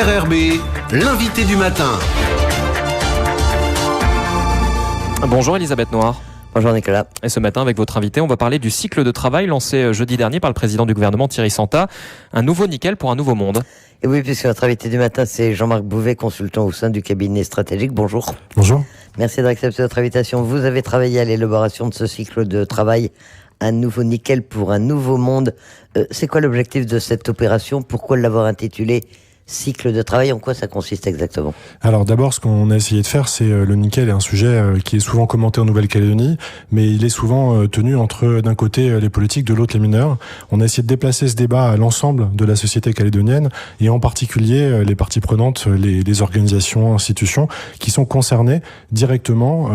RRB, l'invité du matin. Bonjour Elisabeth Noir. Bonjour Nicolas. Et ce matin, avec votre invité, on va parler du cycle de travail lancé jeudi dernier par le président du gouvernement Thierry Santa. Un nouveau nickel pour un nouveau monde. Et oui, puisque notre invité du matin, c'est Jean-Marc Bouvet, consultant au sein du cabinet stratégique. Bonjour. Bonjour. Merci d'accepter notre invitation. Vous avez travaillé à l'élaboration de ce cycle de travail, un nouveau nickel pour un nouveau monde. C'est quoi l'objectif de cette opération? Pourquoi l'avoir intitulé cycle de travail? En quoi ça consiste exactement? Alors d'abord, ce qu'on a essayé de faire, c'est le nickel est un sujet qui est souvent commenté en Nouvelle-Calédonie, mais il est souvent tenu entre d'un côté les politiques, de l'autre les mineurs. On a essayé de déplacer ce débat à l'ensemble de la société calédonienne et en particulier les parties prenantes, les organisations, institutions qui sont concernées directement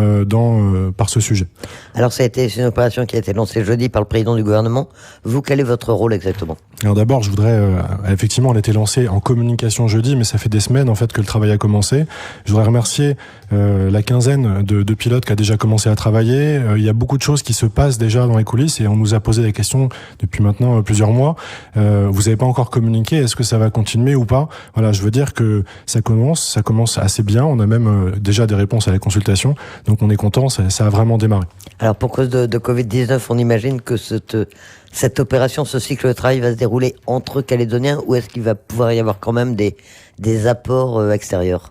par ce sujet. Alors ça a été une opération qui a été lancée jeudi par le président du gouvernement. Vous, quel est votre rôle exactement? Alors d'abord, je voudrais effectivement, elle a été lancée en communication jeudi, mais ça fait des semaines en fait que le travail a commencé. Je voudrais remercier la quinzaine de pilotes qui a déjà commencé à travailler. Il y a beaucoup de choses qui se passent déjà dans les coulisses et on nous a posé des questions depuis maintenant plusieurs mois. Vous n'avez pas encore communiqué, est-ce que ça va continuer ou pas? Voilà, je veux dire que ça commence assez bien. On a même déjà des réponses à la consultation, donc on est content, ça a vraiment démarré. Alors pour cause de Covid-19, on imagine que cette opération, ce cycle de travail va se dérouler entre Calédoniens, ou est-ce qu'il va pouvoir y avoir quand même des apports extérieurs?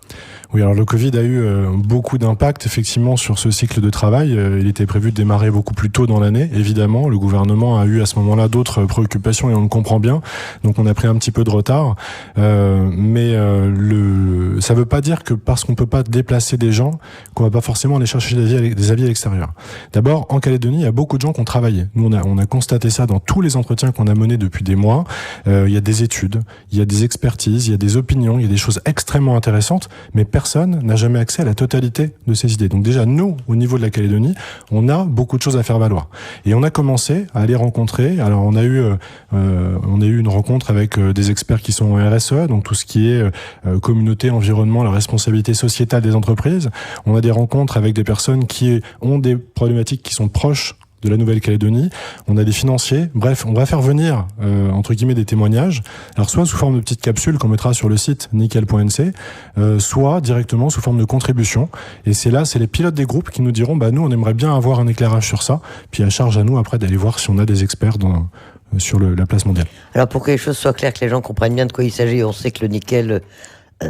Oui, alors le Covid a eu beaucoup d'impact effectivement sur ce cycle de travail. Il était prévu de démarrer beaucoup plus tôt dans l'année, évidemment. Le gouvernement a eu à ce moment-là d'autres préoccupations et on le comprend bien. Donc on a pris un petit peu de retard. Mais ça veut pas dire que parce qu'on peut pas déplacer des gens, qu'on va pas forcément aller chercher des avis à l'extérieur. D'abord, en Calédonie, il y a beaucoup de gens qui ont travaillé. Nous, on a constaté ça dans tous les entretiens qu'on a menés depuis des mois. Il y a des études, il y a des expertises, il y a des opinions, il y a des choses extrêmement intéressantes, mais personne n'a jamais accès à la totalité de ces idées. Donc déjà, nous, au niveau de la Calédonie, on a beaucoup de choses à faire valoir. Et on a commencé à les rencontrer. Alors on a eu une rencontre avec des experts qui sont en RSE, donc tout ce qui est communauté, environnement, la responsabilité sociétale des entreprises. On a des rencontres avec des personnes qui ont des problématiques qui sont proches de la Nouvelle-Calédonie, on a des financiers, bref, on va faire venir entre guillemets des témoignages, alors soit sous forme de petites capsules qu'on mettra sur le site nickel.nc, soit directement sous forme de contribution, et c'est les pilotes des groupes qui nous diront, nous on aimerait bien avoir un éclairage sur ça, puis à charge à nous après d'aller voir si on a des experts sur la place mondiale. Alors pour que les choses soient claires, que les gens comprennent bien de quoi il s'agit, on sait que le nickel,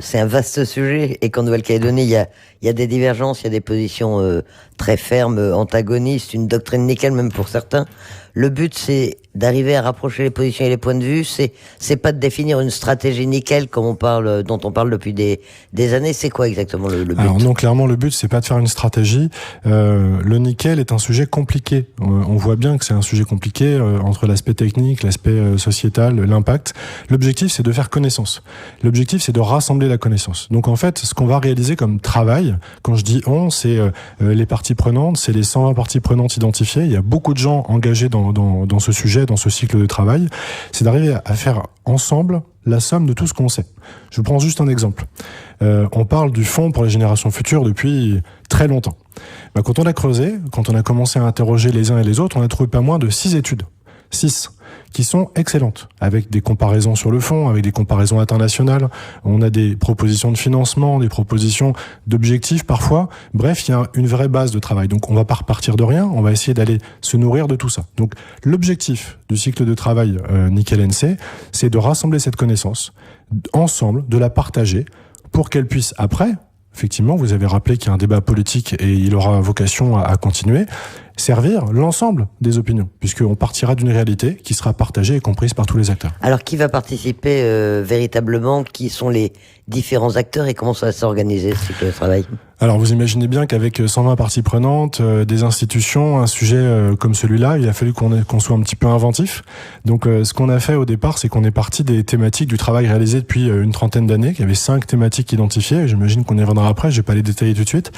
c'est un vaste sujet et qu'en Nouvelle-Calédonie, il y a des divergences, il y a des positions très fermes, antagonistes, une doctrine nickel même pour certains. Le but, c'est d'arriver à rapprocher les positions et les points de vue. C'est pas de définir une stratégie nickel comme dont on parle depuis des années. C'est quoi exactement le but? Alors non, clairement, le but, c'est pas de faire une stratégie. Le nickel est un sujet compliqué. On voit bien que c'est un sujet compliqué entre l'aspect technique, l'aspect sociétal, l'impact. L'objectif, c'est de faire connaissance. L'objectif, c'est de rassembler la connaissance. Donc en fait, ce qu'on va réaliser comme travail, quand je dis on, c'est les parties prenantes, c'est les 120 parties prenantes identifiées. Il y a beaucoup de gens engagés dans ce sujet, dans ce cycle de travail. C'est d'arriver à faire ensemble la somme de tout ce qu'on sait. Je vous prends juste un exemple. On parle du fonds pour les générations futures depuis très longtemps. Quand on a creusé, quand on a commencé à interroger les uns et les autres, on a trouvé pas moins de 6 études. 6 qui sont excellentes, avec des comparaisons sur le fond, avec des comparaisons internationales. On a des propositions de financement, des propositions d'objectifs parfois. Bref, il y a une vraie base de travail. Donc on va pas repartir de rien, on va essayer d'aller se nourrir de tout ça. Donc l'objectif du cycle de travail Nickel NC, c'est de rassembler cette connaissance ensemble, de la partager pour qu'elle puisse après, effectivement, vous avez rappelé qu'il y a un débat politique et il aura vocation à continuer, servir l'ensemble des opinions, puisqu'on partira d'une réalité qui sera partagée et comprise par tous les acteurs. Alors qui va participer véritablement? Qui sont les différents acteurs et comment ça va s'organiser ce cycle de travail? Alors vous imaginez bien qu'avec 120 parties prenantes, des institutions, un sujet comme celui-là, il a fallu qu'on soit un petit peu inventif. Donc ce qu'on a fait au départ, c'est qu'on est parti des thématiques du travail réalisé depuis une trentaine d'années, qu'il y avait 5 thématiques identifiées, j'imagine qu'on y reviendra après, je vais pas les détailler tout de suite.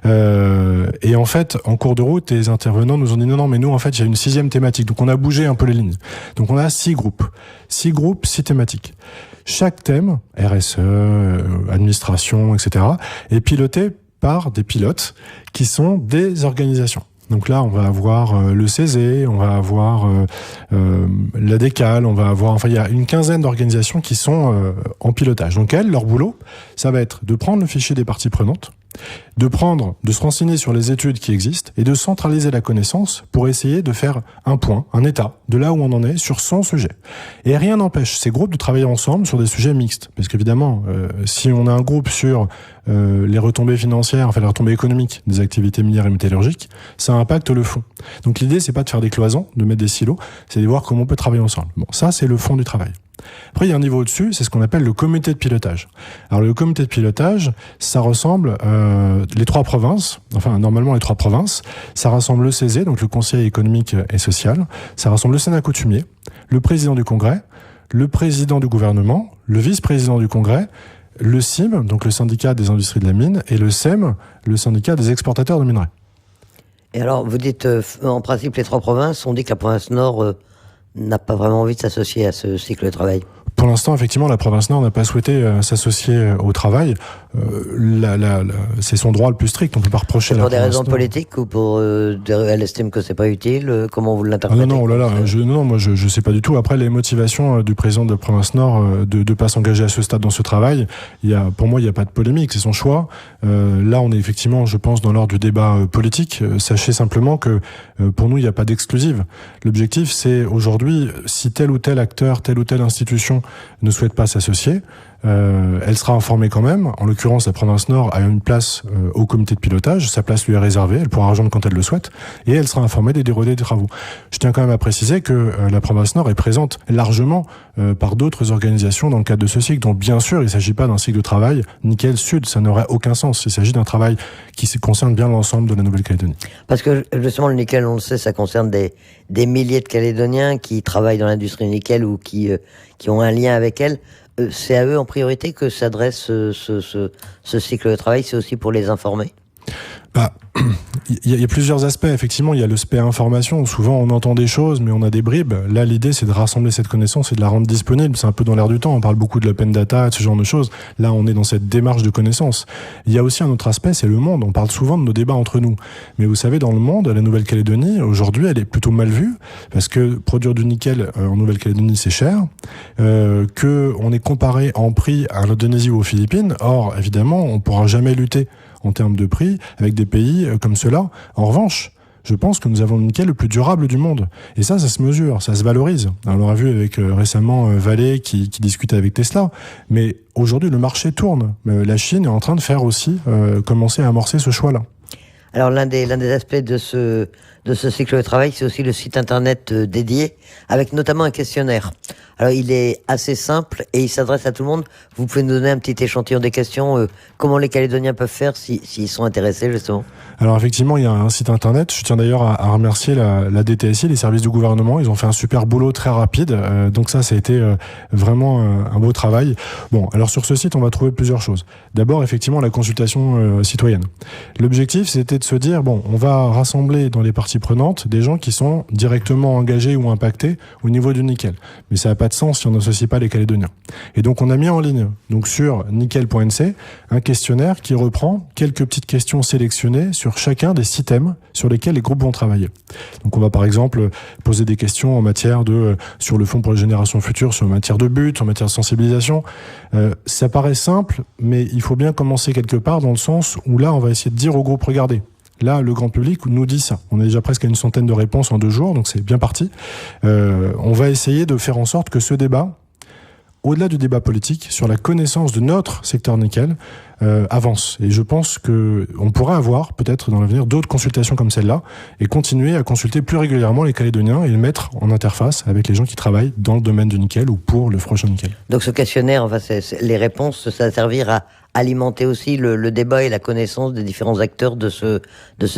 Et en fait, en cours de route, les intervenants nous ont dit non, mais nous en fait, il y a une 6e thématique. Donc on a bougé un peu les lignes. Donc on a 6 groupes, 6 thématiques. Chaque thème, RSE, administration, etc., est piloté par des pilotes qui sont des organisations. Donc là, on va avoir le CESE, on va avoir la DECAL, on va avoir... Enfin, il y a une quinzaine d'organisations qui sont en pilotage. Donc elles, leur boulot, ça va être de prendre le fichier des parties prenantes, de se renseigner sur les études qui existent et de centraliser la connaissance pour essayer de faire un point, un état de là où on en est sur son sujet. Et rien n'empêche ces groupes de travailler ensemble sur des sujets mixtes. Parce qu'évidemment, si on a un groupe sur les retombées financières, enfin les retombées économiques des activités minières et métallurgiques, ça impacte le fond. Donc l'idée, c'est pas de faire des cloisons, de mettre des silos, c'est de voir comment on peut travailler ensemble. Bon, ça, c'est le fond du travail. Après, il y a un niveau au-dessus, c'est ce qu'on appelle le comité de pilotage. Alors, le comité de pilotage, ça ressemble les trois provinces, ça rassemble le CESE, donc le Conseil économique et social, ça rassemble le Sénat coutumier, le président du Congrès, le président du gouvernement, le vice-président du Congrès, le CIM, donc le syndicat des industries de la mine, et le SEM, le syndicat des exportateurs de minerais. Et alors, vous dites, en principe, les trois provinces, on dit que la province Nord n'a pas vraiment envie de s'associer à ce cycle de travail. Pour l'instant, effectivement, la province Nord n'a pas souhaité s'associer au travail. C'est son droit le plus strict. On ne peut pas reprocher à la province Nord. Pour des raisons politiques ou pour elle estime que c'est pas utile? Comment vous l'interprétez? Moi je sais pas du tout. Après, les motivations du président de la province Nord de pas s'engager à ce stade dans ce travail, pour moi, il n'y a pas de polémique. C'est son choix. Là, on est effectivement, je pense, dans l'ordre du débat politique. Sachez simplement que pour nous, il n'y a pas d'exclusive. L'objectif, c'est aujourd'hui, si tel ou tel acteur, telle ou telle institution ne souhaite pas s'associer, elle sera informée quand même. En l'occurrence, la province Nord a une place au comité de pilotage. Sa place lui est réservée. Elle pourra rejoindre quand elle le souhaite. Et elle sera informée des déroulés des travaux. Je tiens quand même à préciser que la province Nord est présente largement par d'autres organisations dans le cadre de ce cycle. Donc bien sûr, il ne s'agit pas d'un cycle de travail nickel sud. Ça n'aurait aucun sens. Il s'agit d'un travail qui concerne bien l'ensemble de la Nouvelle-Calédonie. Parce que justement, le nickel, on le sait, ça concerne des milliers de Calédoniens qui travaillent dans l'industrie du nickel ou qui ont un lien avec elle. C'est à eux en priorité que s'adresse ce cycle de travail, c'est aussi pour les informer? Il y a plusieurs aspects. Effectivement, il y a l'aspect information. Souvent, on entend des choses, mais on a des bribes. Là, l'idée, c'est de rassembler cette connaissance et de la rendre disponible. C'est un peu dans l'air du temps. On parle beaucoup de l'open data, de ce genre de choses. Là, on est dans cette démarche de connaissance. Il y a aussi un autre aspect, c'est le monde. On parle souvent de nos débats entre nous. Mais vous savez, dans le monde, la Nouvelle-Calédonie, aujourd'hui, elle est plutôt mal vue. Parce que produire du nickel en Nouvelle-Calédonie, c'est cher. Que on est comparé en prix à l'Indonésie ou aux Philippines. Or, évidemment, on pourra jamais lutter en termes de prix avec des pays comme ceux-là. En revanche, je pense que nous avons le nickel le plus durable du monde. Et ça se mesure, ça se valorise. Alors, on l'a vu avec récemment Vale qui discute avec Tesla. Mais aujourd'hui, le marché tourne. La Chine est en train de faire aussi commencer à amorcer ce choix-là. Alors l'un des aspects de ce cycle de travail, c'est aussi le site internet dédié, avec notamment un questionnaire. Alors il est assez simple et il s'adresse à tout le monde. Vous pouvez nous donner un petit échantillon des questions, comment les Calédoniens peuvent faire s'ils sont intéressés justement? Alors effectivement, il y a un site internet. Je tiens d'ailleurs à remercier la DTSI, les services du gouvernement. Ils ont fait un super boulot très rapide. Donc ça a été vraiment un beau travail. Bon, alors sur ce site, on va trouver plusieurs choses. D'abord, effectivement, la consultation citoyenne. L'objectif, c'était de se dire, bon, on va rassembler dans les parties prenantes des gens qui sont directement engagés ou impactés au niveau du nickel. Mais ça n'a pas de sens si on n'associe pas les Calédoniens. Et donc on a mis en ligne, donc sur nickel.nc, un questionnaire qui reprend quelques petites questions sélectionnées sur chacun des 6 thèmes sur lesquels les groupes vont travailler. Donc on va par exemple poser des questions en matière sur le fonds pour les générations futures, en matière de but, en matière de sensibilisation. Ça paraît simple, mais il faut bien commencer quelque part dans le sens où là on va essayer de dire au groupe, regardez, là, le grand public nous dit ça. On est déjà presque à une centaine de réponses en 2 jours, donc c'est bien parti. On va essayer de faire en sorte que ce débat, au-delà du débat politique, sur la connaissance de notre secteur nickel, avance. Et je pense qu'on pourra avoir, peut-être dans l'avenir, d'autres consultations comme celle-là, et continuer à consulter plus régulièrement les Calédoniens et les mettre en interface avec les gens qui travaillent dans le domaine du nickel ou pour le prochain nickel. Donc ce questionnaire, les réponses, ça va servir à alimenter aussi le débat et la connaissance des différents acteurs de ce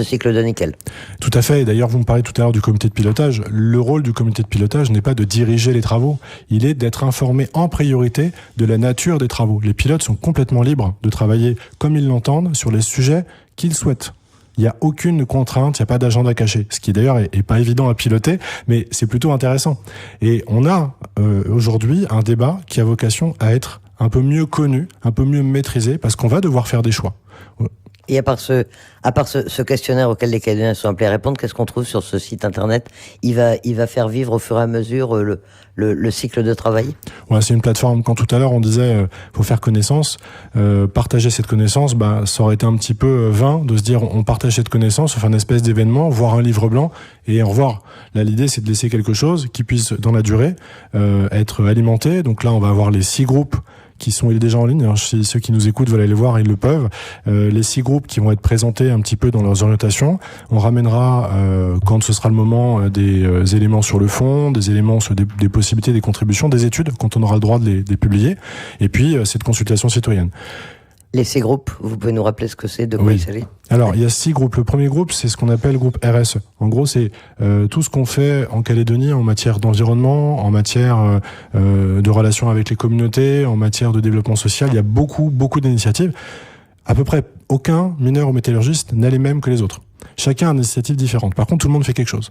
cycle de nickel. Tout à fait. Et d'ailleurs, vous me parlez tout à l'heure du comité de pilotage. Le rôle du comité de pilotage n'est pas de diriger les travaux. Il est d'être informé en priorité de la nature des travaux. Les pilotes sont complètement libres de travailler comme ils l'entendent sur les sujets qu'ils souhaitent. Il n'y a aucune contrainte, il n'y a pas d'agenda caché. Ce qui d'ailleurs est pas évident à piloter, mais c'est plutôt intéressant. Et on a aujourd'hui un débat qui a vocation à être un peu mieux connu, un peu mieux maîtrisé, parce qu'on va devoir faire des choix. Et à part ce questionnaire auquel les Calédoniens sont appelés à répondre, qu'est-ce qu'on trouve sur ce site internet ? Il va faire vivre au fur et à mesure le cycle de travail ? Ouais, c'est une plateforme. Quand tout à l'heure on disait faut faire connaissance, partager cette connaissance, ça aurait été un petit peu vain de se dire on partage cette connaissance, on fait une espèce d'événement, voir un livre blanc et au revoir. Là, l'idée c'est de laisser quelque chose qui puisse dans la durée être alimenté. Donc là, on va avoir les 6 groupes qui sont déjà en ligne. Alors, si ceux qui nous écoutent veulent aller les voir, ils le peuvent. Les 6 groupes qui vont être présentés un petit peu dans leurs orientations. On ramènera, quand ce sera le moment, des éléments sur le fond, des éléments sur des possibilités, des contributions, des études, quand on aura le droit de les publier. Et puis, cette consultation citoyenne. Les 6 groupes, vous pouvez nous rappeler ce que c'est, de quoi il s'agit ? Alors, il y a 6 groupes. Le premier groupe, c'est ce qu'on appelle le groupe RSE. En gros, c'est tout ce qu'on fait en Calédonie en matière d'environnement, en matière de relations avec les communautés, en matière de développement social. Il y a beaucoup d'initiatives. À peu près aucun mineur ou métallurgiste n'a les mêmes que les autres. Chacun a une initiative différente. Par contre, tout le monde fait quelque chose.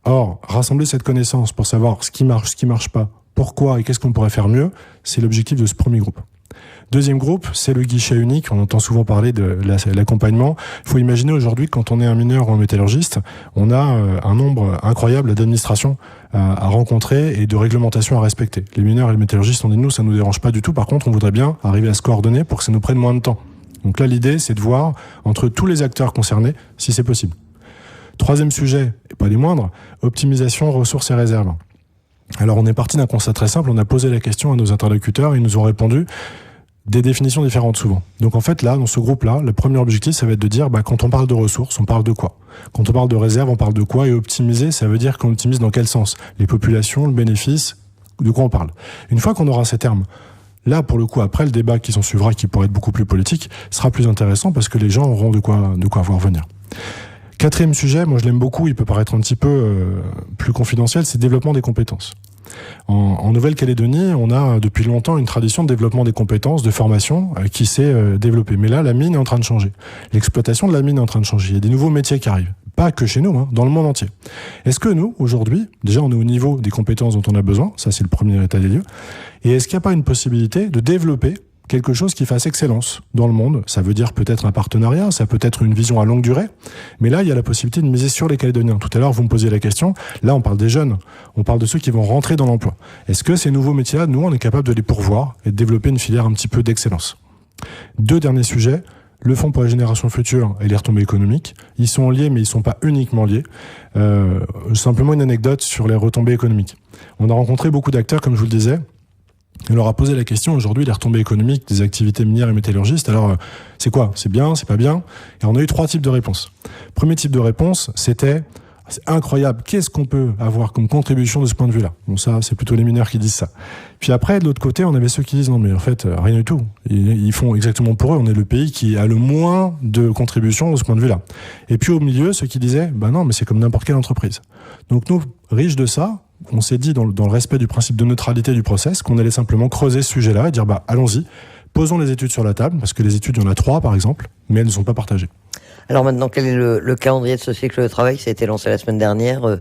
Or, rassembler cette connaissance pour savoir ce qui marche pas, pourquoi et qu'est-ce qu'on pourrait faire mieux, c'est l'objectif de ce premier groupe. Deuxième groupe, c'est le guichet unique. On entend souvent parler de l'accompagnement. Il faut imaginer aujourd'hui, quand on est un mineur ou un métallurgiste, on a un nombre incroyable d'administrations à rencontrer et de réglementations à respecter. Les mineurs et les métallurgistes, on dit nous, ça nous dérange pas du tout. Par contre, on voudrait bien arriver à se coordonner pour que ça nous prenne moins de temps. Donc là, l'idée, c'est de voir entre tous les acteurs concernés si c'est possible. Troisième sujet, et pas des moindres, optimisation, ressources et réserves. Alors, on est parti d'un constat très simple. On a posé la question à nos interlocuteurs et ils nous ont répondu des définitions différentes souvent. Donc en fait là, dans ce groupe-là, le premier objectif, ça va être de dire, quand on parle de ressources, on parle de quoi ? Quand on parle de réserve, on parle de quoi ? Et optimiser, ça veut dire qu'on optimise dans quel sens ? Les populations, le bénéfice, de quoi on parle ? Une fois qu'on aura ces termes, là, pour le coup, après le débat qui s'en suivra, qui pourrait être beaucoup plus politique, sera plus intéressant parce que les gens auront de quoi voir venir. Quatrième sujet, moi je l'aime beaucoup, il peut paraître un petit peu plus confidentiel, c'est le développement des compétences. En Nouvelle-Calédonie, on a depuis longtemps une tradition de développement des compétences, de formation qui s'est développée. Mais là, la mine est en train de changer. L'exploitation de la mine est en train de changer. Il y a des nouveaux métiers qui arrivent. Pas que chez nous, dans le monde entier. Est-ce que nous, aujourd'hui, déjà on est au niveau des compétences dont on a besoin, ça c'est le premier état des lieux, et est-ce qu'il n'y a pas une possibilité de développer quelque chose qui fasse excellence dans le monde? Ça veut dire peut-être un partenariat, ça peut être une vision à longue durée, mais là il y a la possibilité de miser sur les Calédoniens. Tout à l'heure vous me posiez la question, là on parle des jeunes, on parle de ceux qui vont rentrer dans l'emploi. Est-ce que ces nouveaux métiers-là, nous on est capable de les pourvoir et de développer une filière un petit peu d'excellence? 2 derniers sujets, le Fonds pour la génération future et les retombées économiques, ils sont liés mais ils sont pas uniquement liés. Simplement une anecdote sur les retombées économiques. On a rencontré beaucoup d'acteurs, comme je vous le disais. On leur a posé la question aujourd'hui, les retombées économiques des activités minières et métallurgistes. Alors, c'est quoi? C'est bien, c'est pas bien? Et on a eu 3 types de réponses. Premier type de réponse, c'était c'est incroyable, qu'est-ce qu'on peut avoir comme contribution de ce point de vue-là? Bon, ça, c'est plutôt les mineurs qui disent ça. Puis après, de l'autre côté, on avait ceux qui disent non, mais en fait, rien du tout. Ils font exactement pour eux. On est le pays qui a le moins de contributions de ce point de vue-là. Et puis au milieu, ceux qui disaient, non, mais c'est comme n'importe quelle entreprise. Donc nous, riches de ça, on s'est dit, dans le respect du principe de neutralité du process, qu'on allait simplement creuser ce sujet-là et dire, allons-y, posons les études sur la table, parce que les études, il y en a 3, par exemple, mais elles ne sont pas partagées. Alors maintenant, quel est le calendrier de ce cycle de travail? Ça a été lancé la semaine dernière.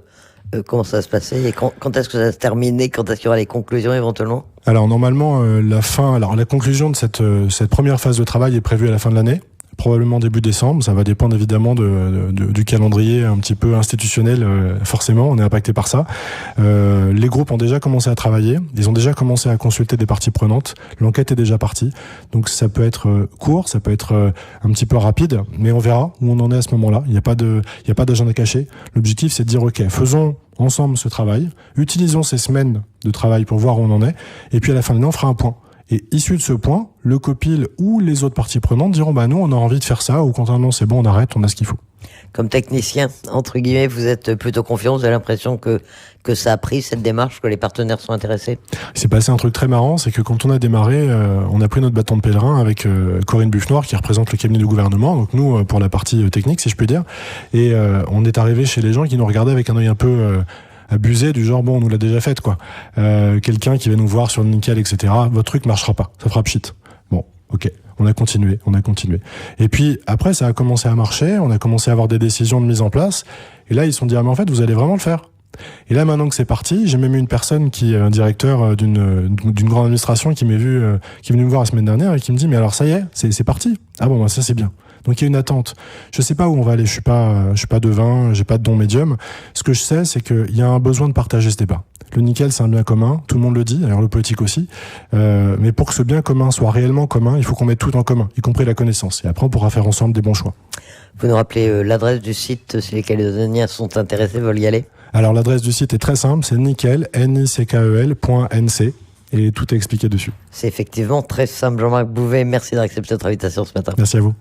Comment ça va se passer? Et quand est-ce que ça va se terminer? Quand est-ce qu'il y aura les conclusions éventuellement? Alors normalement, la conclusion de cette première phase de travail est prévue à la fin de l'année. Probablement début décembre, ça va dépendre évidemment du calendrier un petit peu institutionnel, forcément, on est impacté par ça. Les groupes ont déjà commencé à travailler, ils ont déjà commencé à consulter des parties prenantes, l'enquête est déjà partie, donc ça peut être court, ça peut être un petit peu rapide, mais on verra où on en est à ce moment-là, il n'y a pas d'agenda caché. L'objectif c'est de dire ok, faisons ensemble ce travail, utilisons ces semaines de travail pour voir où on en est, et puis à la fin de l'année on fera un point. Et issu de ce point, le COPIL ou les autres parties prenantes diront nous on a envie de faire ça, ou quand non c'est bon on arrête, on a ce qu'il faut. Comme technicien, entre guillemets, vous êtes plutôt confiant, vous avez l'impression que ça a pris cette démarche, que les partenaires sont intéressés? Il s'est passé un truc très marrant, c'est que quand on a démarré, on a pris notre bâton de pèlerin avec Corinne Buffnoir qui représente le cabinet du gouvernement, donc nous pour la partie technique si je puis dire, et on est arrivé chez les gens qui nous regardaient avec un œil un peu abusé, du genre on nous l'a déjà fait quoi. Quelqu'un qui va nous voir sur le nickel, etc. Votre truc marchera pas, ça fera pchit. Bon, ok. On a continué. Et puis après, ça a commencé à marcher, on a commencé à avoir des décisions de mise en place, et là ils se sont dit mais en fait vous allez vraiment le faire. Et là maintenant que c'est parti, j'ai même eu une personne qui est un directeur d'une grande administration qui est venu me voir la semaine dernière et qui me dit mais alors ça y est, c'est parti. Ah bon, ça c'est bien. Donc il y a une attente. Je sais pas où on va aller, je suis pas devin, j'ai pas de don médium. Ce que je sais, c'est qu'il y a un besoin de partager ce débat. Le nickel, c'est un bien commun, tout le monde le dit, d'ailleurs le politique aussi. Mais pour que ce bien commun soit réellement commun, il faut qu'on mette tout en commun, y compris la connaissance. Et après, on pourra faire ensemble des bons choix. Vous nous rappelez l'adresse du site si les Calédoniens sont intéressés, veulent y aller? Alors l'adresse du site est très simple, c'est nickel, nickel.nc, et tout est expliqué dessus. C'est effectivement très simple. Jean-Marc Bouvet, merci d'avoir accepté notre invitation ce matin. Merci à vous.